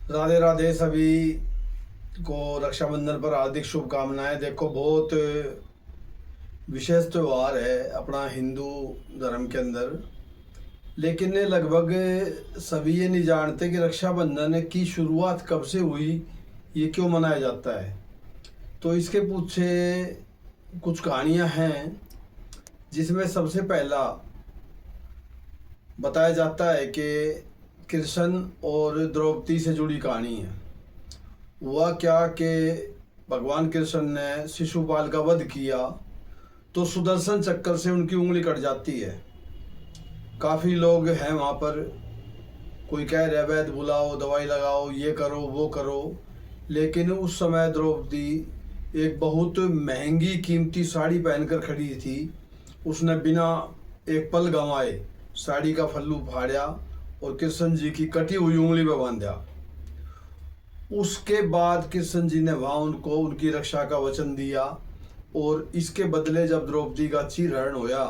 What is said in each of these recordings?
राधे राधे सभी को रक्षाबंधन पर हार्दिक शुभकामनाएं। देखो, बहुत विशेष त्यौहार है अपना हिंदू धर्म के अंदर, लेकिन लगभग सभी ये नहीं जानते कि रक्षाबंधन की शुरुआत कब से हुई, ये क्यों मनाया जाता है। तो इसके पीछे कुछ कहानियां हैं, जिसमें सबसे पहला बताया जाता है कि कृष्ण और द्रौपदी से जुड़ी कहानी है। हुआ क्या कि भगवान कृष्ण ने शिशुपाल का वध किया तो सुदर्शन चक्कर से उनकी उंगली कट जाती है। काफ़ी लोग हैं वहाँ पर, कोई कह रहे वैद्य बुलाओ, दवाई लगाओ, ये करो वो करो, लेकिन उस समय द्रौपदी एक बहुत महंगी कीमती साड़ी पहनकर खड़ी थी। उसने बिना एक पल गंवाए साड़ी का फल्लू फाड़ा और कृष्ण जी की कटी हुई उंगली पर बांधा। उसके बाद कृष्ण जी ने वहाँ उनको उनकी रक्षा का वचन दिया, और इसके बदले जब द्रौपदी का चीरहरण होया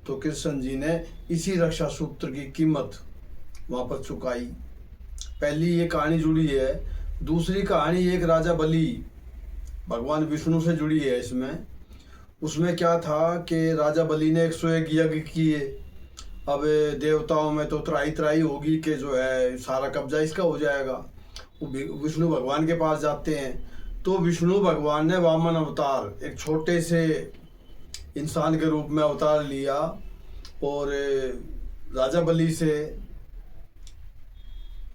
तो कृष्ण जी ने इसी रक्षा सूत्र की कीमत वहाँ पर चुकाई। पहली ये कहानी जुड़ी है। दूसरी कहानी एक राजा बलि भगवान विष्णु से जुड़ी है। उसमें क्या था कि राजा बलि ने 101 यज्ञ किए। अब देवताओं में तो त्राही त्राही होगी कि जो है सारा कब्जा इसका हो जाएगा। वो विष्णु भगवान के पास जाते हैं तो विष्णु भगवान ने वामन अवतार, एक छोटे से इंसान के रूप में अवतार लिया और राजा बलि से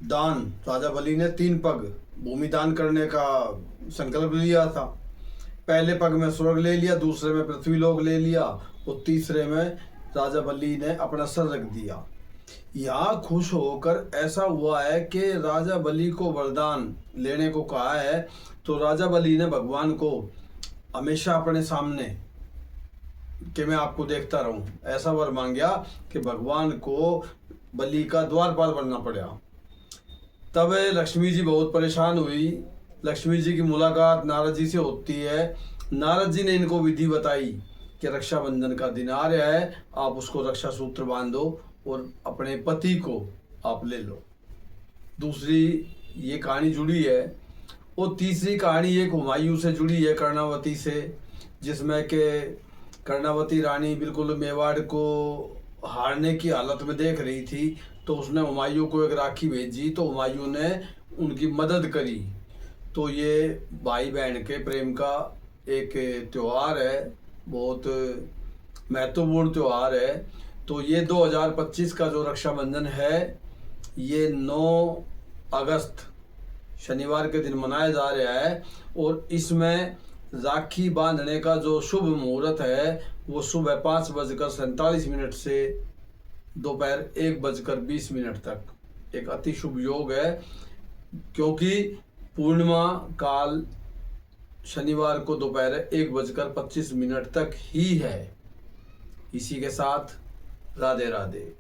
दान, राजा बलि ने 3 पग भूमि दान करने का संकल्प लिया था। पहले पग में स्वर्ग ले लिया, दूसरे में पृथ्वी लोक ले लिया और तीसरे में राजा बलि ने अपना सर रख दिया। यहाँ खुश होकर ऐसा हुआ है कि राजा बलि को वरदान लेने को कहा है, तो राजा बलि ने भगवान को हमेशा अपने सामने कि मैं आपको देखता रहूं, ऐसा वर मांगा कि भगवान को बलि का द्वारपाल बनना पड़ा। तब लक्ष्मी जी बहुत परेशान हुई। लक्ष्मी जी की मुलाकात नारद जी से होती है। नारद जी ने इनको विधि बताई कि रक्षाबंधन का दिन आ रहा है, आप उसको रक्षा सूत्र बांधो और अपने पति को आप ले लो। दूसरी ये कहानी जुड़ी है। और तीसरी कहानी एक हुमायूं से जुड़ी है, कर्णावती से, जिसमें कि कर्णावती रानी बिल्कुल मेवाड़ को हारने की हालत में देख रही थी, तो उसने हुमायूं को एक राखी भेजी, तो हुमायूं ने उनकी मदद करी। तो ये भाई बहन के प्रेम का एक त्यौहार है, बहुत महत्वपूर्ण त्यौहार है। तो ये 2025 का जो रक्षाबंधन है, ये 9 अगस्त शनिवार के दिन मनाया जा रहा है। और इसमें राखी बांधने का जो शुभ मुहूर्त है वो सुबह 5:47 से दोपहर 1:20 तक एक अति शुभ योग है, क्योंकि पूर्णिमा काल शनिवार को दोपहर 1:25 तक ही है। इसी के साथ राधे राधे।